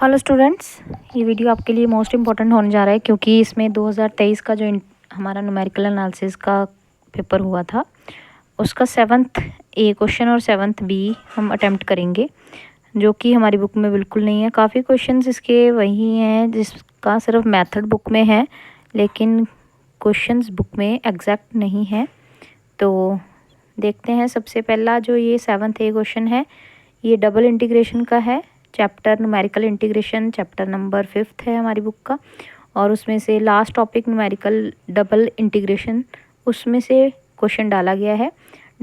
Hello students, ये video आपके लिए मोस्ट इम्पॉर्टेंट होने जा रहा है क्योंकि इसमें 2023 का जो हमारा न्यूमेरिकल एनालिसिस का पेपर हुआ था उसका 7th ए क्वेश्चन और 7th बी हम अटेम्प्ट करेंगे, जो कि हमारी बुक में बिल्कुल नहीं है। काफ़ी क्वेश्चंस इसके वही हैं जिसका सिर्फ मेथड बुक में है, लेकिन क्वेश्चंस बुक में एग्जैक्ट नहीं है। तो देखते हैं। सबसे पहला जो ये 7th ए क्वेश्चन है, ये डबल इंटीग्रेशन का है। Chapter numerical integration chapter number 5th है हमारी बुक का, और उसमें से last topic numerical double integration, उसमें से क्वेश्चन डाला गया है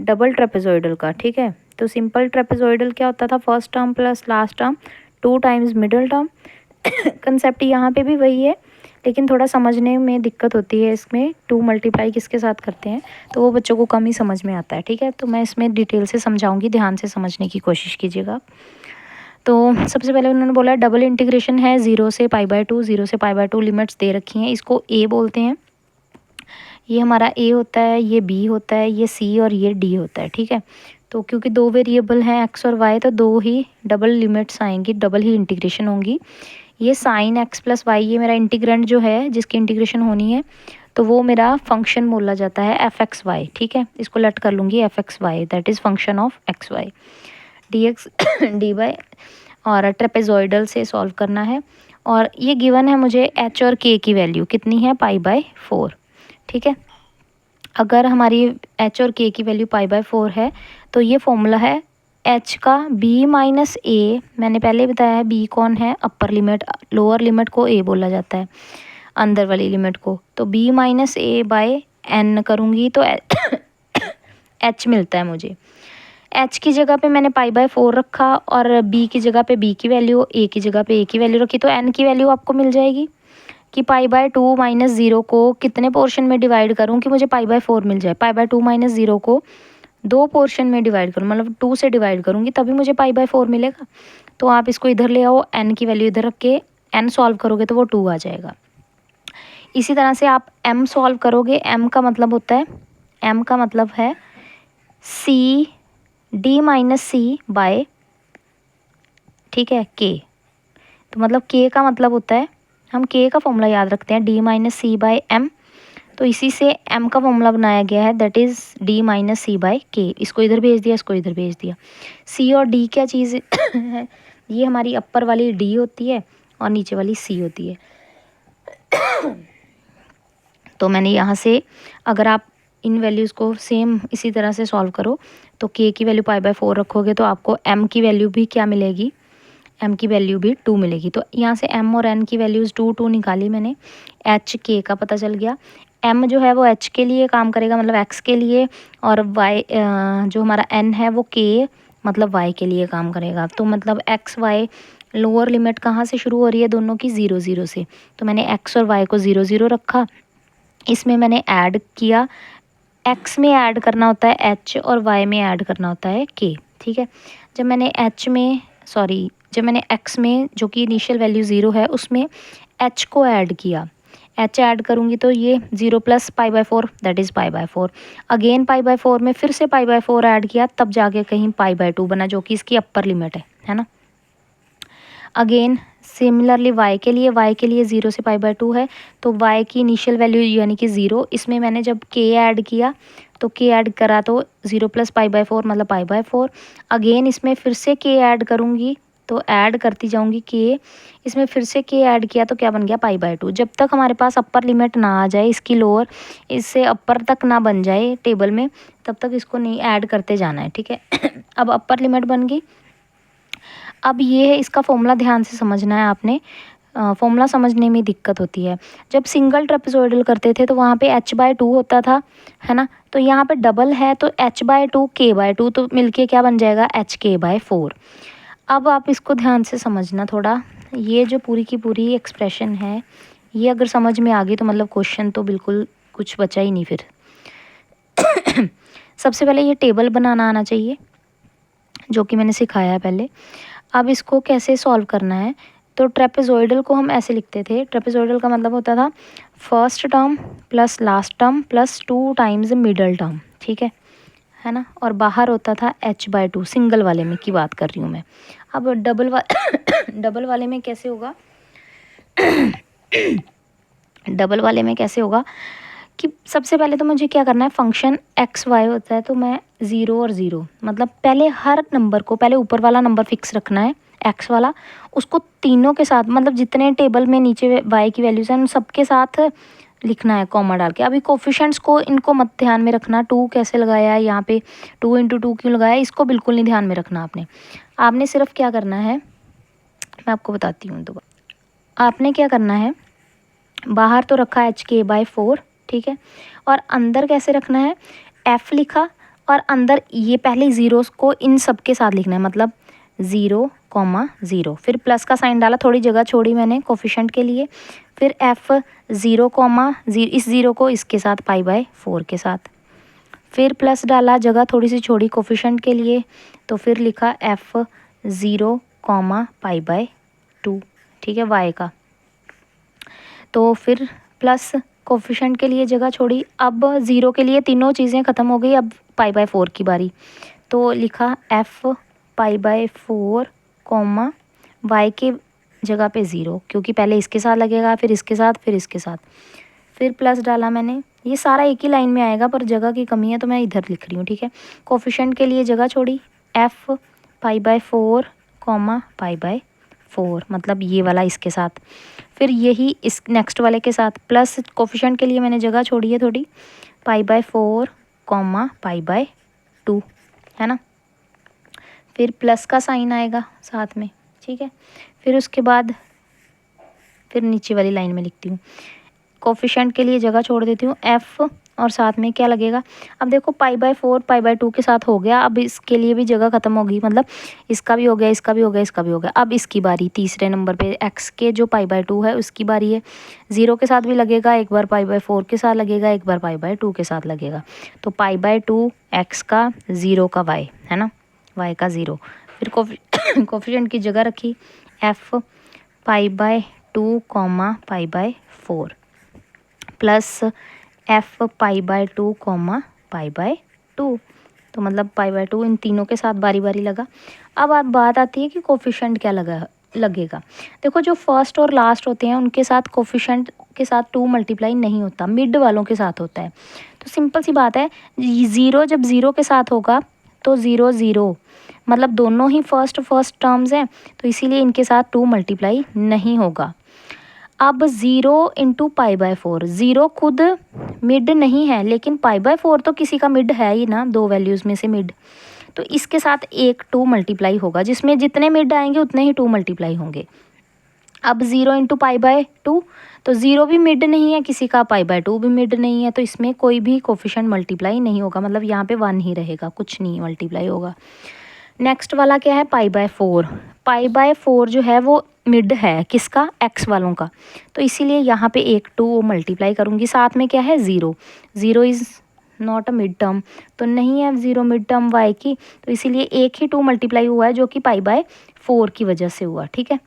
डबल ट्रेपेजॉइडल का। ठीक है, तो सिंपल ट्रेपेजॉइडल क्या होता था, first term plus last term 2 times middle term. Concept यहाँ पे भी वही है, लेकिन थोड़ा समझने में दिक्कत होती है। इसमें 2 मल्टीप्लाई किसके साथ करते हैं तो वो बच्चों को कम ही समझ में आता है। ठीक है, तो मैं इसमें डिटेल से समझाऊंगी, ध्यान से समझने की कोशिश कीजिएगा। तो सबसे पहले उन्होंने बोला डबल इंटीग्रेशन है 0 से π/2, 0 से π/2 लिमिट्स दे रखी हैं। इसको ए बोलते हैं। ये हमारा ए होता है, ये बी होता है, ये सी और ये डी होता है। ठीक है, तो क्योंकि 2 वेरिएबल हैं एक्स और वाई, तो 2 ही डबल लिमिट्स आएंगी, डबल ही इंटीग्रेशन होंगी। ये साइन एक्स प्लस वाई, ये मेरा इंटीग्रेंड जो है जिसकी इंटीग्रेशन होनी है, तो वो मेरा फंक्शन बोला जाता है f(x,y). ठीक है, इसको लेट कर लूँगी f(x,y), that is function of x,y। dx dy और ट्रेपेजॉइडल से सॉल्व करना है। और ये गिवन है मुझे h और k की वैल्यू कितनी है, π/4। ठीक है, अगर हमारी h और k की वैल्यू π/4 है तो ये फॉर्मूला है h का b माइनस a। मैंने पहले बताया है b कौन है, अपर लिमिट, लोअर लिमिट को a बोला जाता है, अंदर वाली लिमिट को। तो b minus a by n करूँगी तो h मिलता है मुझे। h की जगह पे मैंने π/4 रखा और b की जगह पे b की वैल्यू, a की जगह पे a की वैल्यू रखी, तो n की वैल्यू आपको मिल जाएगी कि π/2 माइनस 0 को कितने पोर्शन में डिवाइड करूँ कि मुझे π/4 मिल जाए। π/2 माइनस 0 को 2 पोर्शन में डिवाइड करूँ, मतलब 2 से डिवाइड करूँगी तभी मुझे π/4 मिलेगा। तो आप इसको इधर ले आओ, n की वैल्यू इधर रख के n सॉल्व करोगे तो वो 2 आ जाएगा। इसी तरह से आप m सॉल्व करोगे, m का मतलब होता है, m का मतलब है c d minus C bye, ठीक है, k। तो मतलब k का मतलब होता है, हम k का फॉर्मूला याद रखते हैं, d minus C bye m। तो इसी से m का फॉर्मूला बनाया गया है, that is d minus C by k। इसको इधर भेज दिया, इसको इधर भेज दिया। c और d क्या चीज़ है, ये हमारी अपर वाली d होती है और नीचे वाली c होती है। तो मैंने यहाँ से, अगर आप इन वैल्यूज़ को सेम इसी तरह से सॉल्व करो तो k की वैल्यू π/4 रखोगे तो आपको m की वैल्यू भी क्या मिलेगी, m की वैल्यू भी 2 मिलेगी। तो यहाँ से m और n की वैल्यूज़ 2 निकाली मैंने, h k का पता चल गया। m जो है वो h के लिए काम करेगा, मतलब x के लिए, और y जो हमारा n है वो k मतलब y के लिए काम करेगा। तो मतलब x y लोअर लिमिट कहाँ से शुरू हो रही है, दोनों की 0 0 से। तो मैंने x और y को 0 0 रखा, इसमें मैंने ऐड किया, x में ऐड करना होता है h और y में ऐड करना होता है k। ठीक है, जब मैंने जब मैंने x में, जो कि इनिशियल वैल्यू 0 है, उसमें h को ऐड किया, h ऐड करूँगी तो ये 0 प्लस π/4 दैट इज़ π/4। अगेन π/4 में फिर से π/4 ऐड किया, तब जाके कहीं π/2 बना, जो कि इसकी अपर लिमिट है ना। अगेन सिमिलरली y के लिए 0 से π/2 है, तो y की इनिशियल वैल्यू यानी कि 0, इसमें मैंने जब k ऐड किया तो k ऐड करा तो 0 प्लस π/4 मतलब π/4। अगेन इसमें फिर से k ऐड करूँगी, तो ऐड करती जाऊँगी k, इसमें फिर से k ऐड किया तो क्या बन गया, π/2। जब तक हमारे पास अपर लिमिट ना आ जाए, इसकी लोअर इससे अपर तक ना बन जाए टेबल में, तब तक इसको नहीं ऐड करते जाना है। ठीक है, अब अपर लिमिट बन गई। अब ये है, इसका फॉर्मूला ध्यान से समझना है आपने, फॉर्मूला समझने में दिक्कत होती है। जब सिंगल ट्रेपेजॉइडल करते थे तो वहाँ पे h/2 होता था, है ना। तो यहाँ पे डबल है तो h/2 k/2, तो मिलके क्या बन जाएगा, hk/4। अब आप इसको ध्यान से समझना थोड़ा, ये जो पूरी की पूरी एक्सप्रेशन है, ये अगर समझ में आ गई तो मतलब क्वेश्चन तो बिल्कुल कुछ बचा ही नहीं फिर। सबसे पहले ये टेबल बनाना आना चाहिए, जो कि मैंने सिखाया है पहले। अब इसको कैसे सॉल्व करना है, तो ट्रेपेजॉइडल को हम ऐसे लिखते थे, ट्रेपेजॉइडल का मतलब होता था first term plus last term plus 2 times middle term. ठीक है ना, और बाहर होता था h/2, सिंगल वाले में की बात कर रही हूँ मैं। अब डबल वाले में कैसे होगा डबल वाले में कैसे होगा कि सबसे पहले तो मुझे क्या करना है, फंक्शन एक्स वाई होता है तो मैं 0 और 0 मतलब पहले हर नंबर को, पहले ऊपर वाला नंबर फिक्स रखना है एक्स वाला, उसको तीनों के साथ मतलब जितने टेबल में नीचे वाई की वैल्यूज़ हैं उन सबके साथ लिखना है कॉमा डाल के। अभी कोफिशेंट्स को इनको मत ध्यान में रखना, 2 कैसे लगाया है यहाँ पे, 2 × 2 क्यों लगाया है, इसको बिल्कुल नहीं ध्यान में रखना आपने सिर्फ क्या करना है, मैं आपको बताती हूँ दोबारा। आपने क्या करना है, बाहर तो रखा HK/4, ठीक है, और अंदर कैसे रखना है, F लिखा और अंदर ये पहले ज़ीरोस को इन सब के साथ लिखना है, मतलब 0,0, फिर प्लस का साइन डाला, थोड़ी जगह छोड़ी मैंने कोफिशेंट के लिए, फिर F 0,0, इस 0 को इसके साथ π/4 के साथ, फिर प्लस डाला, जगह थोड़ी सी छोड़ी कोफिशेंट के लिए, तो फिर लिखा F 0,π/2, ठीक है, y का। तो फिर प्लस कोफिशेंट के लिए जगह छोड़ी, अब 0 के लिए तीनों चीज़ें ख़त्म हो गई, अब π/4 की बारी, तो लिखा F π/4, y के जगह पे 0, क्योंकि पहले इसके साथ लगेगा, फिर इसके साथ, फिर इसके साथ, फिर प्लस डाला मैंने। ये सारा एक ही लाइन में आएगा पर जगह की कमी है तो मैं इधर लिख रही हूँ, ठीक है। कोफिशेंट के लिए जगह छोड़ी, F π/4, π/4 मतलब ये वाला इसके साथ, फिर यही इस नेक्स्ट वाले के साथ, प्लस कोफिशेंट के लिए मैंने जगह छोड़ी है थोड़ी, π/4, π/2, है ना, फिर प्लस का साइन आएगा साथ में, ठीक है। फिर उसके बाद फिर नीचे वाली लाइन में लिखती हूँ, कोफिशेंट के लिए जगह छोड़ देती हूँ F और साथ में क्या लगेगा, अब देखो π/4 π/2 के साथ हो गया, अब इसके लिए भी जगह ख़त्म होगी, मतलब इसका भी हो गया, इसका भी हो गया, इसका भी हो गया। अब इसकी बारी, तीसरे नंबर पे x के जो π/2 है उसकी बारी है, 0 के साथ भी लगेगा, एक बार प/4 के साथ लगेगा, एक बार π/2 के साथ लगेगा, तो π/2 x का, 0 का y, है ना, y का 0, फिर कोफिशेंट की जगह रखी F π/2, π/4 प्लस F π/2, π/2, तो मतलब π/2 इन तीनों के साथ बारी बारी लगा। अब बात आती है कि कोफिशेंट क्या लगेगा। देखो जो फर्स्ट और लास्ट होते हैं उनके साथ कोफिशेंट के साथ 2 मल्टीप्लाई नहीं होता, मिड वालों के साथ होता है। तो सिंपल सी बात है, 0 जब 0 के साथ होगा तो 0 0, मतलब दोनों ही फर्स्ट टर्म्स हैं, तो इसीलिए इनके साथ 2 मल्टीप्लाई नहीं होगा। अब 0 × π/4, 0 खुद मिड नहीं है लेकिन π/4 तो किसी का मिड है ही ना, 2 वैल्यूज़ में से मिड, तो इसके साथ एक 2 मल्टीप्लाई होगा, जिसमें जितने मिड आएंगे उतने ही 2 मल्टीप्लाई होंगे। अब 0 × π/2, तो 0 भी मिड नहीं है किसी का, π/2 भी मिड नहीं है, तो इसमें कोई भी कोफिशेंट मल्टीप्लाई नहीं होगा, मतलब यहाँ पे 1 ही रहेगा, कुछ नहीं मल्टीप्लाई होगा। नेक्स्ट वाला क्या है, π/4, π/4 जो है वो मिड है किसका, x वालों का, तो इसीलिए यहाँ पे एक 2 मल्टीप्लाई करूँगी, साथ में क्या है 0, 0 is not a mid term, तो नहीं है 0 मिड टर्म y की, तो इसीलिए एक ही 2 मल्टीप्लाई हुआ है जो कि π/4 की वजह से हुआ, ठीक है।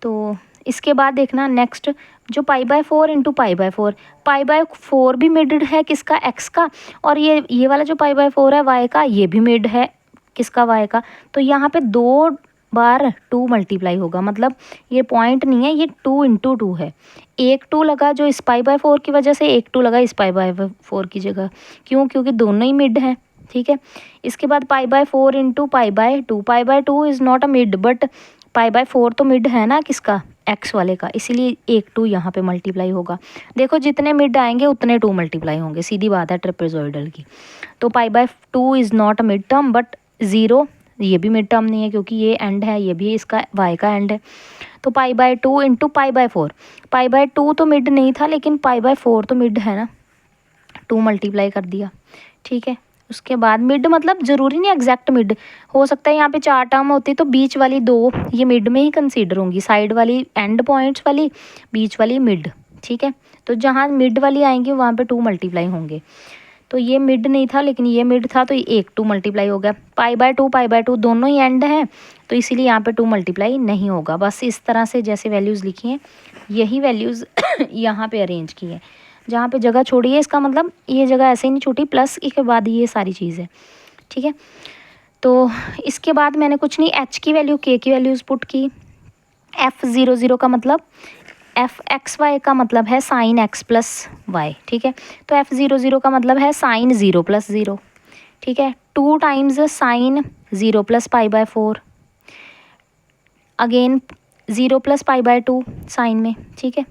तो इसके बाद देखना नेक्स्ट, जो π/4 × π/4, π/4 भी मिड है किसका, x का, और ये वाला जो π/4 है y का, ये भी मिड है किसका, y का, तो यहाँ पे 2 बार 2 मल्टीप्लाई होगा, मतलब ये पॉइंट नहीं है, ये 2 × 2 है, एक 2 लगा जो इस π/4 की वजह से, एक 2 लगा इस π/4 की जगह, क्यों, क्योंकि दोनों ही मिड हैं, ठीक है। इसके बाद π/4 × π/2, π/2 is not a mid but π/4 तो मिड है ना किसका, x वाले का, इसीलिए एक 2 यहाँ पे मल्टीप्लाई होगा। देखो जितने मिड आएंगे उतने 2 मल्टीप्लाई होंगे, सीधी बात है ट्रेपेजॉइडल की। तो π/2 is not a mid term but 0, ये भी मिड टर्म नहीं है क्योंकि ये एंड है, ये भी इसका y का एंड है, तो π/2 × π/4, π/2 तो मिड नहीं था लेकिन π/4 तो मिड है ना, 2 मल्टीप्लाई कर दिया, ठीक है। उसके बाद मिड मतलब ज़रूरी नहीं एग्जैक्ट मिड, हो सकता है यहाँ पे 4 टर्म होती तो बीच वाली 2 ये मिड में ही कंसीडर होंगी, साइड वाली एंड पॉइंट्स वाली, बीच वाली मिड, ठीक है। तो जहाँ मिड वाली आएंगी वहाँ पे 2 मल्टीप्लाई होंगे, तो ये मिड नहीं था लेकिन ये मिड था, तो एक 2 मल्टीप्लाई हो गया। π/2 दोनों ही एंड हैं, तो इसीलिए यहाँ पे 2 मल्टीप्लाई नहीं होगा। बस इस तरह से जैसे वैल्यूज़ लिखी हैं यही वैल्यूज़ यहाँ पे अरेंज की है, जहाँ पे जगह छोड़ी है इसका मतलब ये जगह ऐसे ही नहीं छूटी, प्लस के बाद ये सारी चीज़ है, ठीक है। तो इसके बाद मैंने कुछ नहीं, एच की वैल्यू के की वैल्यूज़ पुट की। F00 का मतलब F(x,y) का मतलब है साइन x प्लस वाई, ठीक है। तो F00 का मतलब है साइन 0 प्लस 0, ठीक है। 2 times sine 0 plus π/4, again 0 plus π/2 sine में, ठीक है।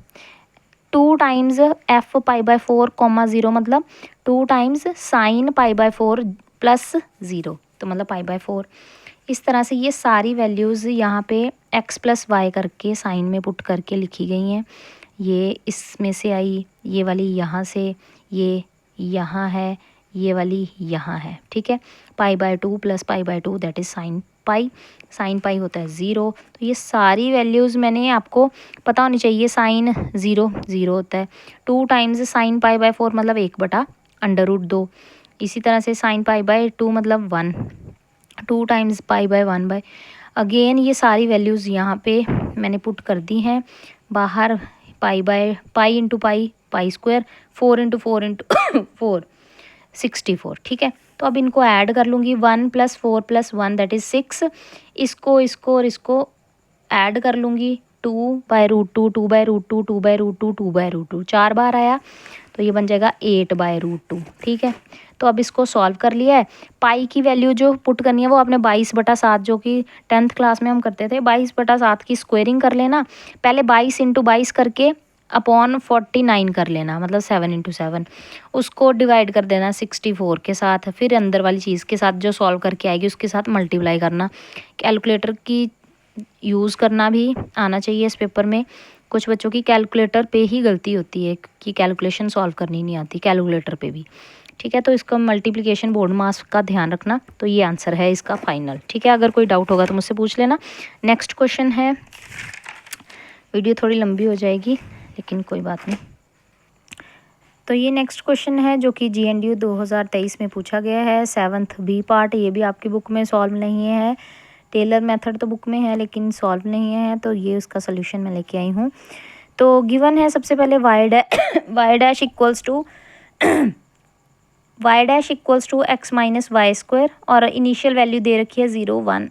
2 टाइम्स F π/4 0 मतलब 2 टाइम्स साइन π/4 प्लस 0, तो मतलब π/4। इस तरह से ये सारी वैल्यूज़ यहाँ पे x प्लस वाई करके साइन में पुट करके लिखी गई हैं। ये इसमें से आई, ये वाली यहाँ से, ये यहाँ है, ये वाली यहाँ है, ठीक है। π/2 plus π/2 that is sine pi, sine pi होता है 0। तो ये सारी वैल्यूज़ मैंने आपको पता होनी चाहिए। साइन 0 0 होता है, 2 टाइम्स साइन π/4 मतलब 1/√2। इसी तरह से साइन π/2 मतलब 1, 2 टाइम्स π/1 अगेन ये सारी वैल्यूज़ यहाँ पे मैंने पुट कर दी हैं बाहर। Pi into pi square, 4 into 4 into 4 64, ठीक है। तो अब इनको ऐड कर लूँगी, 1 + 4 + 1 दैट इज़ 6। इसको और इसको ऐड कर लूँगी, 2/√2 2/√2 2/√2 2/√2 4 बार आया, तो ये बन जाएगा 8/√2, ठीक है। तो अब इसको सॉल्व कर लिया है। पाई की वैल्यू जो पुट करनी है वो आपने 22/7 जो कि 10th क्लास में हम करते थे, 22/7 की स्क्वेयरिंग कर लेना। पहले 22 × 22 करके अपॉन 49 कर लेना, मतलब 7 × 7। उसको डिवाइड कर देना 64 के साथ, फिर अंदर वाली चीज़ के साथ जो सॉल्व करके आएगी उसके साथ मल्टीप्लाई करना। कैलकुलेटर की यूज़ करना भी आना चाहिए इस पेपर में। कुछ बच्चों की कैलकुलेटर पे ही गलती होती है कि कैलकुलेशन सॉल्व करनी नहीं आती कैलकुलेटर पे भी, ठीक है। तो इसको मल्टीप्लिकेशन बोर्ड मास का ध्यान रखना। तो ये आंसर है इसका फाइनल, ठीक है। अगर कोई डाउट होगा तो मुझसे पूछ लेना। नेक्स्ट क्वेश्चन है, वीडियो थोड़ी लंबी हो जाएगी लेकिन कोई बात नहीं। तो ये नेक्स्ट क्वेश्चन है जो कि GNDU 2023 में पूछा गया है, 7th B पार्ट। ये भी आपकी बुक में सॉल्व नहीं है, टेलर मेथड तो बुक में है लेकिन सॉल्व नहीं है, तो ये उसका सोल्यूशन मैं लेके आई हूँ। तो गिवन है सबसे पहले y' equals to x - y² और इनिशियल वैल्यू दे रखी है 0 1।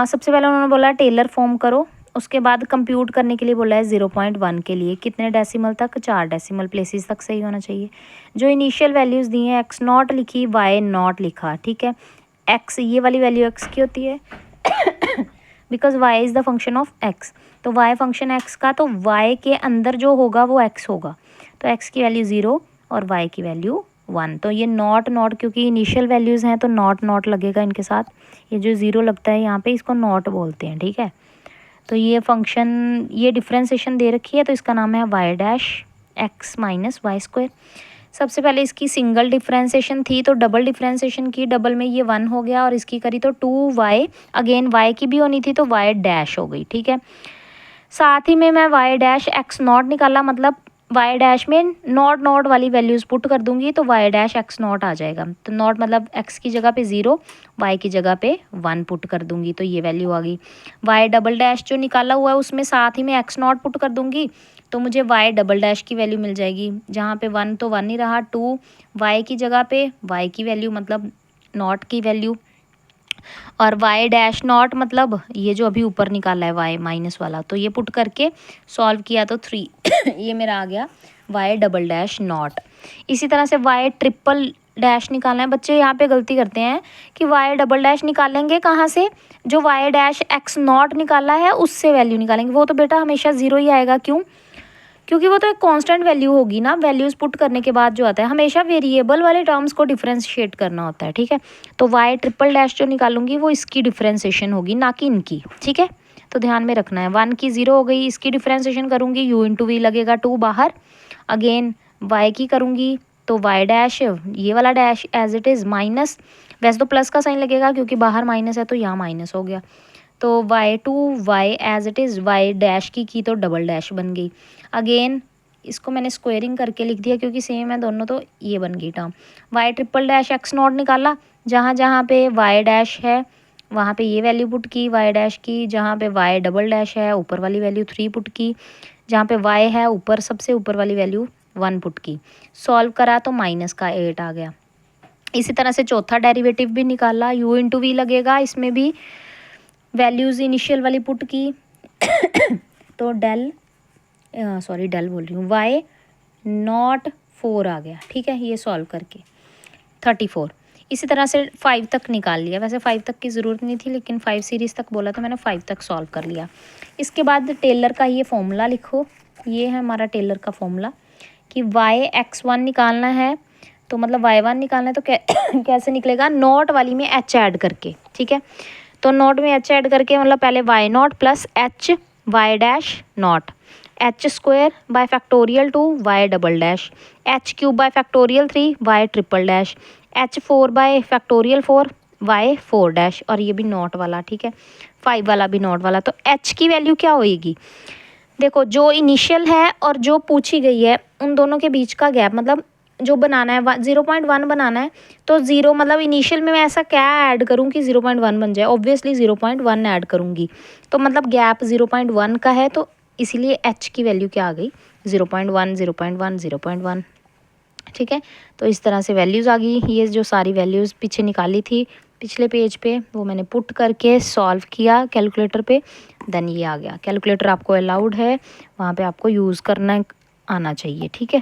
सबसे पहले उन्होंने बोला टेलर फॉर्म करो, उसके बाद कंप्यूट करने के लिए बोला है 0.1 के लिए कितने डेसिमल तक, 4 डेसिमल प्लेसेस तक सही होना चाहिए। जो इनिशियल वैल्यूज़ दी हैं, x0 लिखी, y0 लिखा, ठीक है। x ये वाली वैल्यू x की होती है because y is the function of x। तो y फंक्शन x का, तो y के अंदर जो होगा वो x होगा। तो x की वैल्यू 0 और y की वैल्यू 1। तो ये नॉट क्योंकि इनिशियल वैल्यूज़ हैं तो नॉट लगेगा इनके साथ। ये जो 0 लगता है यहाँ पे इसको नॉट बोलते हैं, ठीक है। तो ये फंक्शन, ये डिफ्रेंसिएशन दे रखी है तो इसका नाम है y' x - y²। सबसे पहले इसकी सिंगल डिफ्रेंसिएशन थी तो डबल डिफ्रेंसिएशन की, डबल में ये 1 हो गया और इसकी करी तो 2y, अगेन y की भी होनी थी तो y' हो गई, ठीक है। साथ ही में मैं y' x0 निकाला, मतलब y' में नॉट वाली वैल्यूज़ पुट कर दूंगी तो y' x0 आ जाएगा। तो नॉट मतलब x की जगह पे 0, y की जगह पे 1 पुट कर दूंगी तो ये वैल्यू आ गई। y" जो निकाला हुआ है उसमें साथ ही में x0 पुट कर दूंगी तो मुझे y" की वैल्यू मिल जाएगी। जहाँ पे 1 तो 1 ही रहा, 2 y की जगह पे y की वैल्यू मतलब नॉट की वैल्यू, और y' मतलब ये जो अभी ऊपर निकाला है y माइनस वाला, तो ये पुट करके सॉल्व किया तो 3 ये मेरा आ गया y"0। इसी तरह से y" निकालना है। बच्चे यहाँ पे गलती करते हैं कि y" निकालेंगे कहाँ से, जो y' x0 निकाला है उससे वैल्यू निकालेंगे, वो तो बेटा हमेशा 0 ही आएगा। क्यों? क्योंकि वो तो एक कांस्टेंट वैल्यू होगी ना, वैल्यूज़ पुट करने के बाद जो आता है, हमेशा वेरिएबल वाले टर्म्स को डिफ्रेंशिएट करना होता है, ठीक है। तो y" जो निकालूंगी वो इसकी डिफ्रेंसिएशन होगी, ना कि इनकी, ठीक है। तो ध्यान में रखना है, 1 की 0 हो गई, इसकी डिफ्रेंसिएशन करूँगी u × v लगेगा 2 बाहर, अगेन y की करूँगी तो y' ये वाला dash as it is minus, वैसे तो प्लस का साइन लगेगा क्योंकि बाहर माइनस है तो यहाँ माइनस हो गया। तो y as it is y' की तो डबल डैश बन गई। अगेन इसको मैंने स्क्वेयरिंग करके लिख दिया क्योंकि सेम है दोनों, तो ये बन गई टर्म। y" x0 निकाला, जहाँ जहाँ पे y' है वहाँ पे ये वैल्यू पुट की y' की, जहाँ पे y" है ऊपर वाली वैल्यू 3 पुट की, जहाँ पे y है ऊपर सबसे ऊपर वाली वैल्यू 1 पुट की। सॉल्व करा तो माइनस का 8 आ गया। इसी तरह से चौथा डेरिवेटिव भी निकाला, u इंटू वी लगेगा, इसमें भी वैल्यूज़ इनिशियल वाली पुट की तो डेल बोल रही हूँ, y नॉट 4 आ गया, ठीक है, ये सॉल्व करके 34। इसी तरह से 5 तक निकाल लिया, वैसे 5 तक की ज़रूरत नहीं थी लेकिन 5 सीरीज़ तक बोला तो मैंने 5 तक सॉल्व कर लिया। इसके बाद टेलर का ये फॉर्मूला लिखो, ये है हमारा टेलर का फॉर्मूला कि y(x1) निकालना है तो मतलब y1 निकालना है तो कैसे निकलेगा, नॉट वाली में h ऐड करके, ठीक है। तो नॉट में h ऐड करके मतलब पहले y not plus h y dash not, h square by factorial 2 y double dash, h cube by factorial 3 y triple dash, h4 bye factorial 4 y 4 dash, और ये भी नॉट वाला, ठीक है, 5 वाला भी नॉट वाला। तो h की वैल्यू क्या होएगी, देखो जो इनिशियल है और जो पूछी गई है उन दोनों के बीच का गैप, मतलब जो बनाना है 0.1 बनाना है तो 0 मतलब इनिशियल में मैं ऐसा क्या ऐड करूँ कि 0.1 बन जाए, ऑब्वियसली 0.1 ऐड करूँगी, तो मतलब गैप 0.1 का है, तो इसीलिए h की वैल्यू क्या आ गई 0.1 0.1 0.1, ठीक है। तो इस तरह से वैल्यूज़ आ गई, ये जो सारी वैल्यूज़ पीछे निकाली थी पिछले पेज पे वो मैंने पुट करके सॉल्व किया कैलकुलेटर पे, देन ये आ गया। कैलकुलेटर आपको अलाउड है, वहाँ पे आपको यूज़ करना आना चाहिए, ठीक है।